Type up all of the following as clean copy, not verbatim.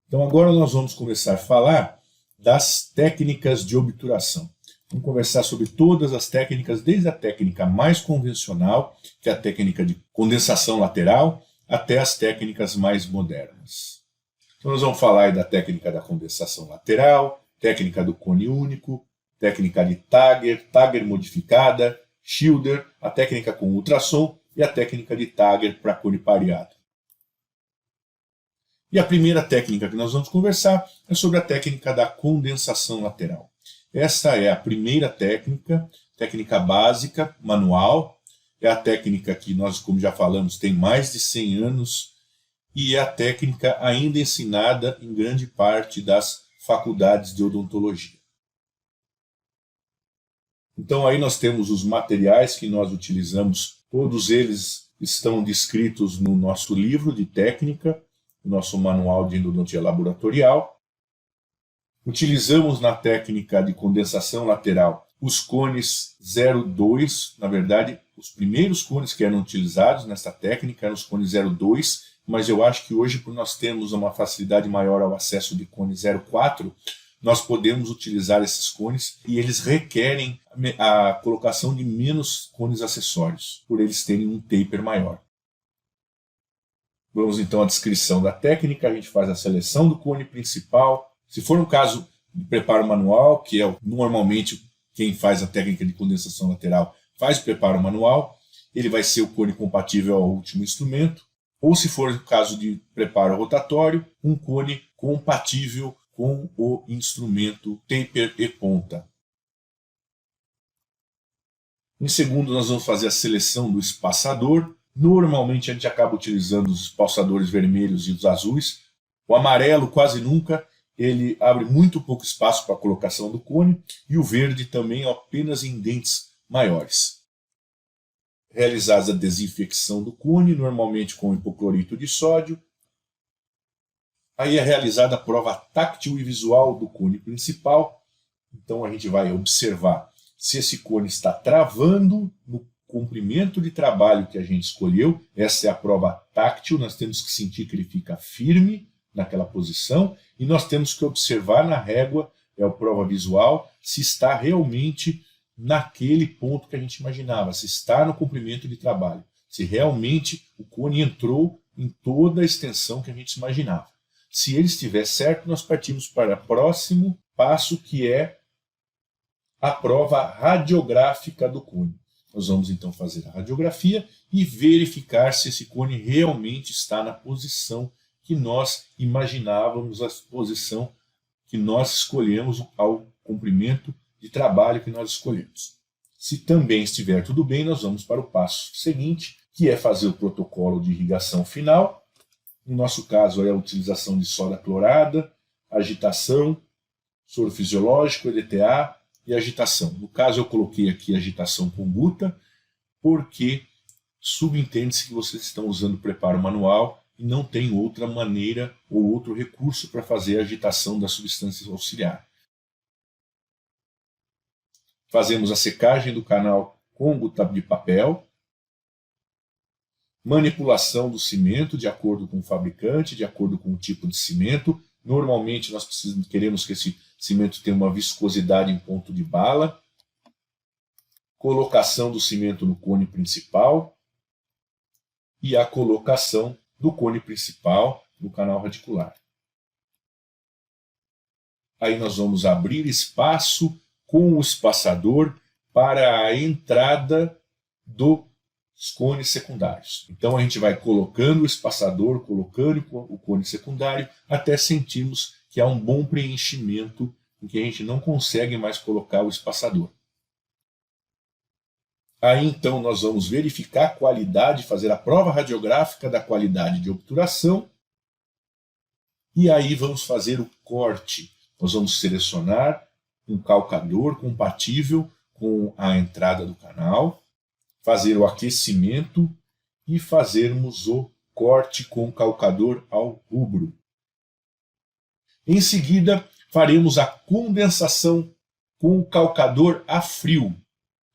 Então agora nós vamos começar a falar das técnicas de obturação. Vamos conversar sobre todas as técnicas, desde a técnica mais convencional, que é a técnica de condensação lateral, até as técnicas mais modernas. Então nós vamos falar aí da técnica da condensação lateral, técnica do cone único, técnica de Tagger modificada, Schilder, a técnica com ultrassom e a técnica de Tagger para cone pareado. E a primeira técnica que nós vamos conversar é sobre a técnica da condensação lateral. Essa é a primeira técnica básica, manual. É a técnica que nós, como já falamos, tem mais de 100 anos e é a técnica ainda ensinada em grande parte das faculdades de odontologia. Então aí nós temos os materiais que nós utilizamos, todos eles estão descritos no nosso livro de técnica, nosso manual de endodontia laboratorial. Utilizamos na técnica de condensação lateral os cones 0,2, na verdade, os primeiros cones que eram utilizados nessa técnica eram os cones 0,2, mas eu acho que hoje, por nós termos uma facilidade maior ao acesso de cone 0,4, nós podemos utilizar esses cones e eles requerem a colocação de menos cones acessórios, por eles terem um taper maior. Vamos então à descrição da técnica, a gente faz a seleção do cone principal. Se for um caso de preparo manual, que é normalmente quem faz a técnica de condensação lateral faz o preparo manual, ele vai ser o cone compatível ao último instrumento. Ou se for o caso de preparo rotatório, um cone compatível com o instrumento taper e ponta. Em segundo, nós vamos fazer a seleção do espaçador. Normalmente a gente acaba utilizando os espaçadores vermelhos e os azuis. O amarelo quase nunca, ele abre muito pouco espaço para a colocação do cone, e o verde também apenas em dentes maiores. Realizada a desinfecção do cone, normalmente com hipoclorito de sódio. Aí é realizada a prova táctil e visual do cone principal. Então a gente vai observar se esse cone está travando no comprimento de trabalho que a gente escolheu. Essa é a prova táctil, nós temos que sentir que ele fica firme naquela posição, e nós temos que observar na régua, é a prova visual, se está realmente naquele ponto que a gente imaginava, se está no comprimento de trabalho, se realmente o cone entrou em toda a extensão que a gente imaginava. Se ele estiver certo, nós partimos para o próximo passo, que é a prova radiográfica do cone. Nós vamos então fazer a radiografia e verificar se esse cone realmente está na posição que nós imaginávamos, a posição que nós escolhemos ao comprimento de trabalho que nós escolhemos. Se também estiver tudo bem, nós vamos para o passo seguinte, que é fazer o protocolo de irrigação final. No nosso caso, é a utilização de soda clorada, agitação, soro fisiológico, EDTA, e agitação. No caso, eu coloquei aqui agitação com guta, porque subentende-se que vocês estão usando preparo manual e não tem outra maneira ou outro recurso para fazer a agitação das substâncias auxiliares. Fazemos a secagem do canal com guta de papel, manipulação do cimento de acordo com o fabricante, de acordo com o tipo de cimento. Normalmente nós queremos que esse cimento tenha uma viscosidade em ponto de bala. Colocação do cimento no cone principal e a colocação do cone principal no canal radicular. Aí nós vamos abrir espaço com o espaçador para a entrada dos cones secundários. Então a gente vai colocando o espaçador, colocando o cone secundário, até sentirmos que há um bom preenchimento em que a gente não consegue mais colocar o espaçador. Aí então nós vamos verificar a qualidade, fazer a prova radiográfica da qualidade de obturação, e aí vamos fazer o corte. Nós vamos selecionar um calcador compatível com a entrada do canal, fazer o aquecimento e fazermos o corte com o calcador ao rubro. Em seguida, faremos a condensação com o calcador a frio.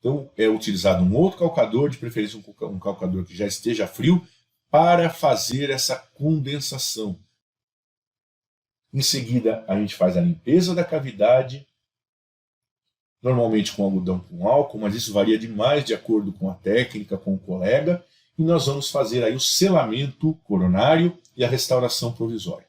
Então é utilizado um outro calcador, de preferência um calcador que já esteja frio, para fazer essa condensação. Em seguida, a gente faz a limpeza da cavidade, normalmente com algodão com álcool, mas isso varia demais de acordo com a técnica, com o colega, e nós vamos fazer aí o selamento coronário e a restauração provisória.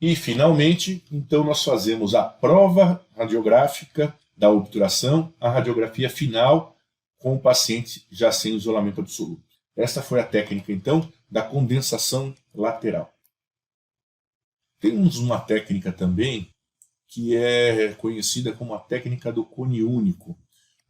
E, finalmente, então nós fazemos a prova radiográfica da obturação, a radiografia final com o paciente já sem isolamento absoluto. Esta foi a técnica, então, da condensação lateral. Temos uma técnica também que é conhecida como a técnica do cone único.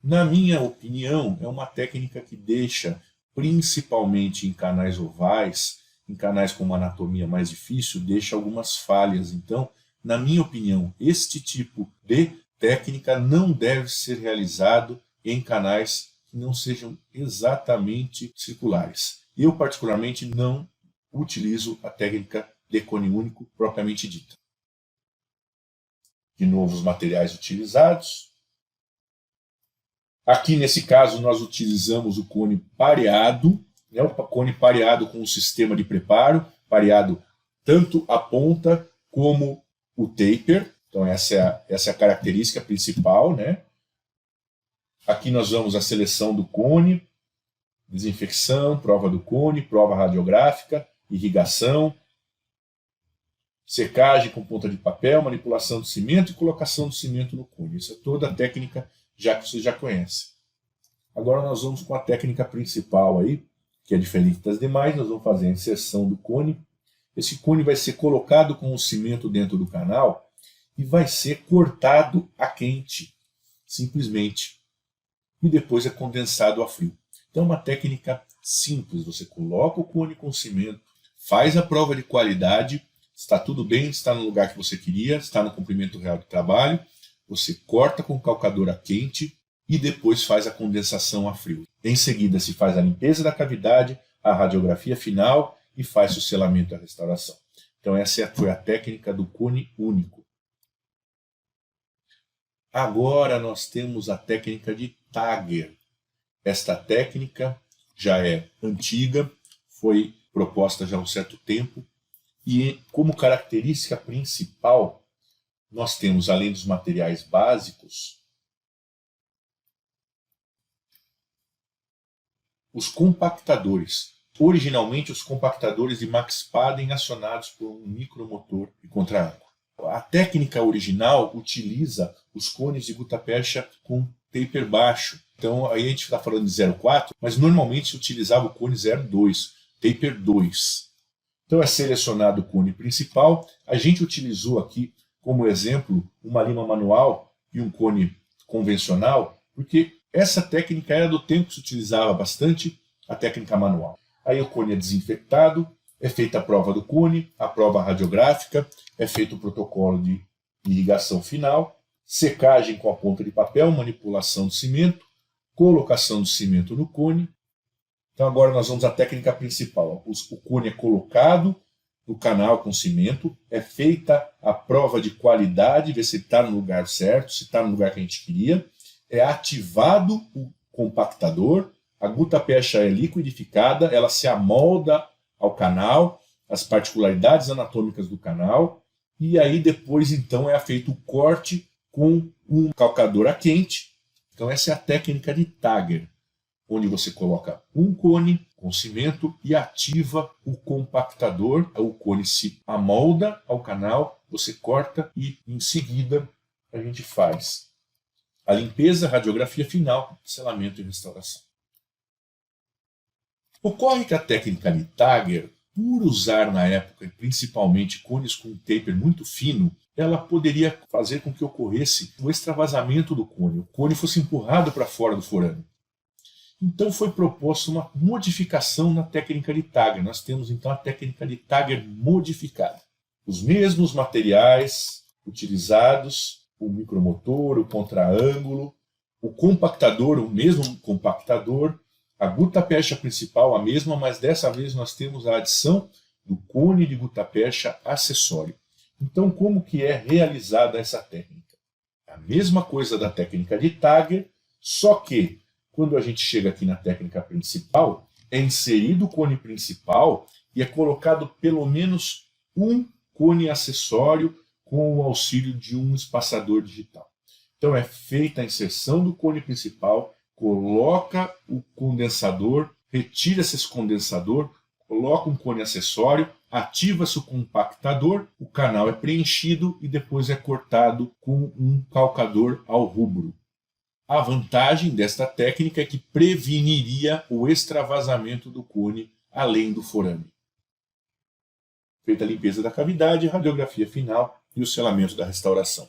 Na minha opinião, é uma técnica que deixa, principalmente em canais ovais, em canais com uma anatomia mais difícil, deixa algumas falhas. Então, na minha opinião, este tipo de técnica não deve ser realizado em canais que não sejam exatamente circulares. Eu, particularmente, não utilizo a técnica de cone único propriamente dita. De novo, os materiais utilizados. Aqui, nesse caso, nós utilizamos o cone pareado, né, o cone pareado com o sistema de preparo, pareado tanto a ponta como o taper. Então, essa é a característica principal, né? Aqui nós vamos a seleção do cone, desinfecção, prova do cone, prova radiográfica, irrigação, secagem com ponta de papel, manipulação do cimento e colocação do cimento no cone. Isso é toda a técnica já que você já conhece. Agora nós vamos com a técnica principal aí, que é diferente das demais. Nós vamos fazer a inserção do cone. Esse cone vai ser colocado com o cimento dentro do canal e vai ser cortado a quente, simplesmente. E depois é condensado a frio. Então é uma técnica simples. Você coloca o cone com cimento, faz a prova de qualidade, está tudo bem, está no lugar que você queria, está no comprimento real de trabalho, você corta com calcador a quente e depois faz a condensação a frio. Em seguida se faz a limpeza da cavidade, a radiografia final e faz o selamento e a restauração. Então essa foi a técnica do cone único. Agora nós temos a técnica de Tager. Esta técnica já é antiga, foi proposta já há um certo tempo, e como característica principal, nós temos, além dos materiais básicos, os compactadores. Originalmente, os compactadores de Max Padden acionados por um micromotor de contra-ângulo. A técnica original utiliza os cones de gutapercha com taper baixo. Então, aí a gente está falando de 0,4, mas normalmente se utilizava o cone 0,2, taper 2. Então é selecionado o cone principal. A gente utilizou aqui como exemplo uma lima manual e um cone convencional, porque essa técnica era do tempo que se utilizava bastante a técnica manual. Aí o cone é desinfectado, é feita a prova do cone, a prova radiográfica, é feito o protocolo de irrigação final, secagem com a ponta de papel, manipulação do cimento, colocação do cimento no cone. Então agora nós vamos à técnica principal. O cone é colocado no canal com cimento, é feita a prova de qualidade, ver se está no lugar certo, se está no lugar que a gente queria, é ativado o compactador, a gutapercha é liquidificada, ela se amolda ao canal, as particularidades anatômicas do canal, e aí depois então é feito o corte com um calcador a quente. Então essa é a técnica de Tager, onde você coloca um cone com cimento e ativa o compactador. O cone se amolda ao canal, você corta e em seguida a gente faz a limpeza, a radiografia final, selamento e restauração. Ocorre que a técnica de Tager, por usar na época principalmente cones com taper muito fino, ela poderia fazer com que ocorresse o extravasamento do cone. O cone fosse empurrado para fora do forame. Então foi proposta uma modificação na técnica de Tager. Nós temos então a técnica de Tager modificada. Os mesmos materiais utilizados, o micromotor, o contra-ângulo, o compactador, o mesmo compactador, a gutapercha principal a mesma, mas dessa vez nós temos a adição do cone de gutapercha acessório. Então como que é realizada essa técnica? A mesma coisa da técnica de Tager, Só que, quando a gente chega aqui na técnica principal, é inserido o cone principal e é colocado pelo menos um cone acessório com o auxílio de um espaçador digital. Então é feita a inserção do cone principal, coloca o condensador, retira-se esse condensador, coloca um cone acessório, ativa-se o compactador, o canal é preenchido e depois é cortado com um calcador ao rubro. A vantagem desta técnica é que preveniria o extravasamento do cone além do forame. Feita a limpeza da cavidade, radiografia final e o selamento da restauração.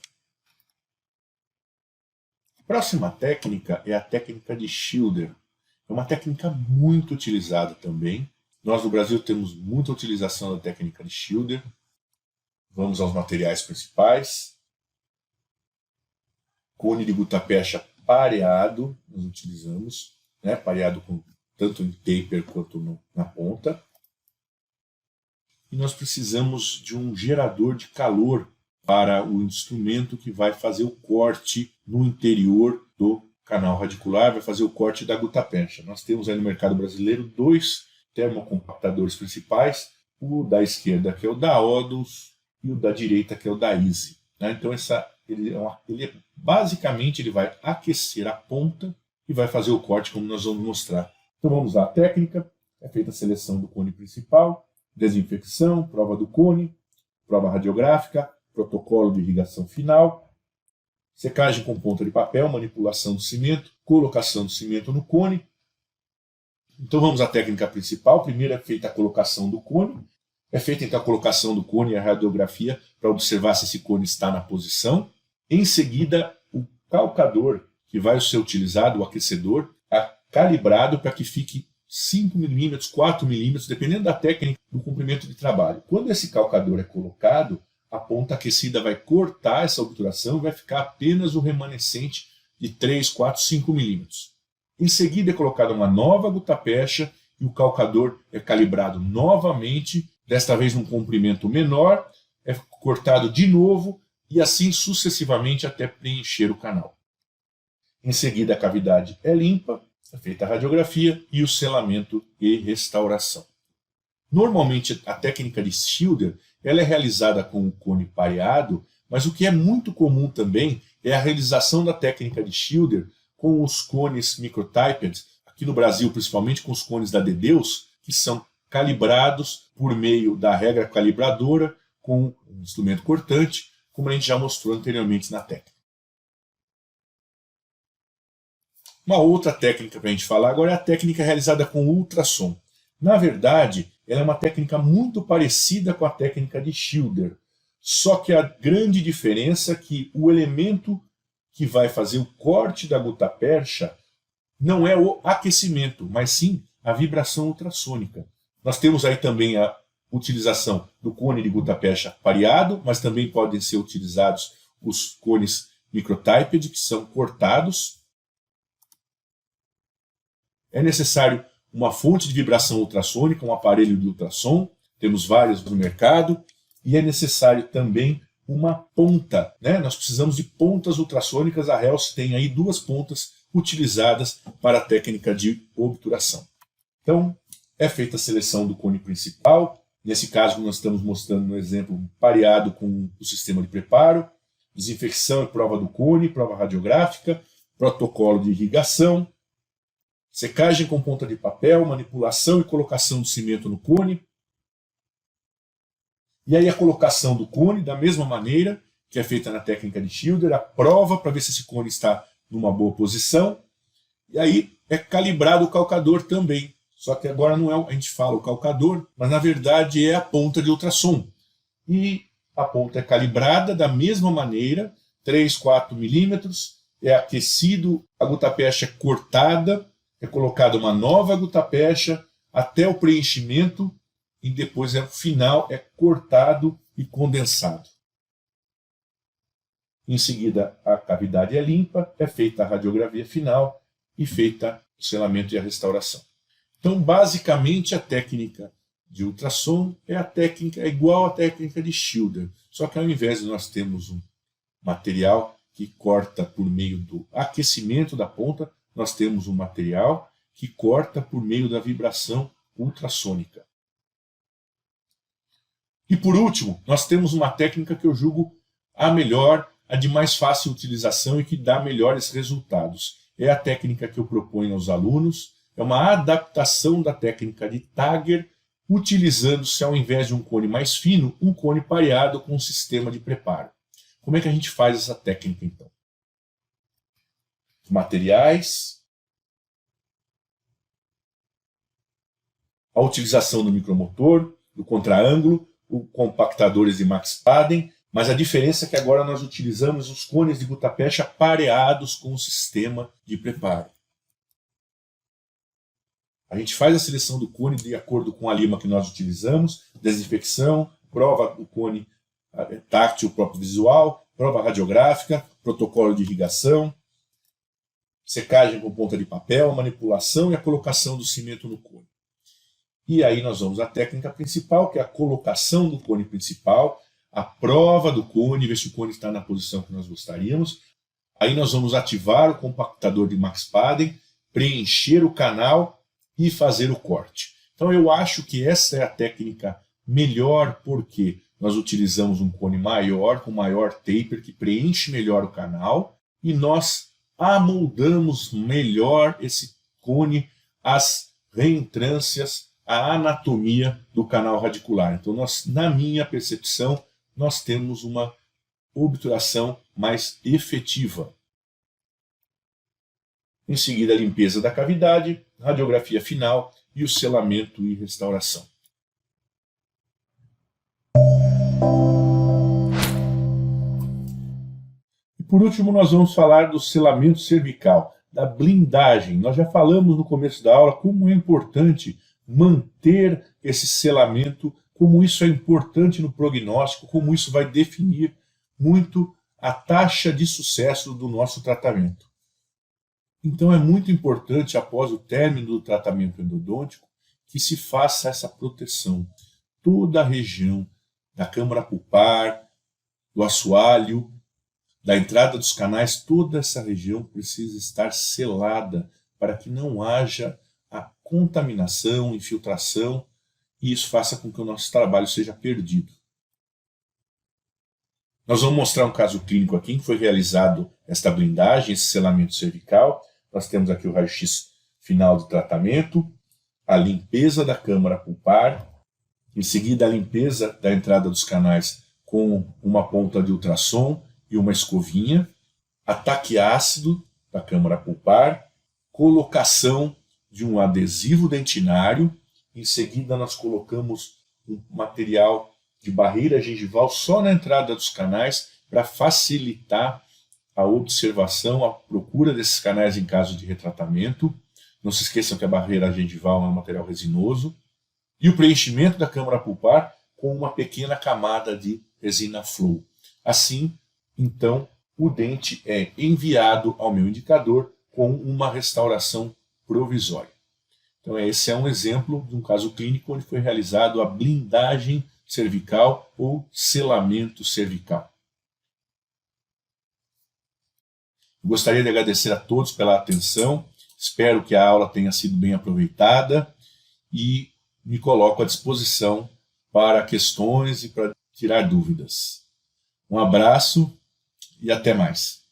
A próxima técnica é a técnica de Schilder. É uma técnica muito utilizada também. Nós no Brasil temos muita utilização da técnica de Schilder. Vamos aos materiais principais. Cone de gutapercha pareado, nós utilizamos, né? Pareado tanto em taper quanto na ponta. E nós precisamos de um gerador de calor para o instrumento que vai fazer o corte no interior do canal radicular, vai fazer o corte da gutapercha. Nós temos aí no mercado brasileiro 2 termocompactadores principais, o da esquerda que é o da Odus e o da direita que é o da Easy. Né? Então basicamente ele vai aquecer a ponta e vai fazer o corte como nós vamos mostrar. Então vamos lá, a técnica, é feita a seleção do cone principal, desinfecção, prova do cone, prova radiográfica, protocolo de irrigação final, secagem com ponta de papel, manipulação do cimento, colocação do cimento no cone. Então vamos à técnica principal. Primeiro é feita a colocação do cone. É feita então a colocação do cone e a radiografia para observar se esse cone está na posição. Em seguida, o calcador que vai ser utilizado, o aquecedor, é calibrado para que fique 5 mm, 4 mm, dependendo da técnica do comprimento de trabalho. Quando esse calcador é colocado, a ponta aquecida vai cortar essa obturação e vai ficar apenas o remanescente de 3, 4, 5 mm. Em seguida é colocada uma nova gutapercha e o calcador é calibrado novamente, desta vez num comprimento menor, é cortado de novo e assim sucessivamente até preencher o canal. Em seguida a cavidade é limpa, é feita a radiografia e o selamento e restauração. Normalmente a técnica de Schilder ela é realizada com o cone pareado, mas o que é muito comum também é a realização da técnica de Schilder com os cones microtyped, aqui no Brasil principalmente com os cones da Dedeus, que são calibrados por meio da regra calibradora com um instrumento cortante, como a gente já mostrou anteriormente na técnica. Uma outra técnica para a gente falar agora é a técnica realizada com ultrassom. Na verdade, ela é uma técnica muito parecida com a técnica de Schilder, só que a grande diferença é que o elemento que vai fazer o corte da gutapercha não é o aquecimento, mas sim a vibração ultrassônica. Nós temos aí também a utilização do cone de gutapercha pareado, mas também podem ser utilizados os cones microtyped, que são cortados. É necessário uma fonte de vibração ultrassônica, um aparelho de ultrassom, temos vários no mercado, e é necessário também uma ponta. Né? Nós precisamos de pontas ultrassônicas, a Hels tem aí 2 pontas utilizadas para a técnica de obturação. Então, é feita a seleção do cone principal, nesse caso nós estamos mostrando um exemplo pareado com o sistema de preparo, desinfecção e prova do cone, prova radiográfica, protocolo de irrigação, secagem com ponta de papel, manipulação e colocação do cimento no cone. E aí a colocação do cone, da mesma maneira que é feita na técnica de Schilder, a prova para ver se esse cone está numa boa posição. E aí é calibrado o calcador também. Só que agora não é, a gente fala o calcador, mas na verdade é a ponta de ultrassom. E a ponta é calibrada da mesma maneira, 3, 4 milímetros, é aquecido, a gutapercha é cortada, é colocada uma nova gutapercha até o preenchimento e depois no final é cortado e condensado. Em seguida a cavidade é limpa, é feita a radiografia final e feita o selamento e a restauração. Então basicamente a técnica de ultrassom é igual à técnica de Schilder, só que ao invés de nós termos um material que corta por meio do aquecimento da ponta, nós temos um material que corta por meio da vibração ultrassônica. E por último, nós temos uma técnica que eu julgo a melhor, a de mais fácil utilização e que dá melhores resultados. É a técnica que eu proponho aos alunos, é uma adaptação da técnica de Tagger, utilizando-se, ao invés de um cone mais fino, um cone pareado com um sistema de preparo. Como é que a gente faz essa técnica, então? Os materiais, a utilização do micromotor, do contraângulo, os compactadores de Max Padden, mas a diferença é que agora nós utilizamos os cones de gutapecha pareados com o sistema de preparo. A gente faz a seleção do cone de acordo com a lima que nós utilizamos, desinfecção, prova do cone táctil próprio visual, prova radiográfica, protocolo de irrigação, secagem com ponta de papel, manipulação e a colocação do cimento no cone. E aí nós vamos à técnica principal, que é a colocação do cone principal, a prova do cone, ver se o cone está na posição que nós gostaríamos. Aí nós vamos ativar o compactador de Max Padden, preencher o canal e fazer o corte. Então eu acho que essa é a técnica melhor, porque nós utilizamos um cone maior, com maior taper, que preenche melhor o canal, e nós amoldamos melhor esse cone, as reentrâncias, a anatomia do canal radicular. Então, na minha percepção, nós temos uma obturação mais efetiva. Em seguida, a limpeza da cavidade, radiografia final e o selamento e restauração. E por último, nós vamos falar do selamento cervical, da blindagem. Nós já falamos no começo da aula como é importante manter esse selamento, como isso é importante no prognóstico, como isso vai definir muito a taxa de sucesso do nosso tratamento. Então é muito importante, após o término do tratamento endodôntico, que se faça essa proteção. Toda a região da câmara pulpar, do assoalho, da entrada dos canais, toda essa região precisa estar selada para que não haja a contaminação, infiltração, e isso faça com que o nosso trabalho seja perdido. Nós vamos mostrar um caso clínico aqui, em que foi realizado esta blindagem, esse selamento cervical. Nós temos aqui o raio-x final do tratamento, a limpeza da câmara pulpar, em seguida a limpeza da entrada dos canais com uma ponta de ultrassom e uma escovinha, ataque ácido da câmara pulpar, colocação de um adesivo dentinário, em seguida nós colocamos um material de barreira gengival só na entrada dos canais para facilitar a observação, a procura desses canais em caso de retratamento. Não se esqueçam que a barreira gengival é um material resinoso. E o preenchimento da câmara pulpar com uma pequena camada de resina flow. Assim, então, o dente é enviado ao meu indicador com uma restauração provisória. Então, esse é um exemplo de um caso clínico onde foi realizado a blindagem cervical ou selamento cervical. Gostaria de agradecer a todos pela atenção, espero que a aula tenha sido bem aproveitada e me coloco à disposição para questões e para tirar dúvidas. Um abraço e até mais.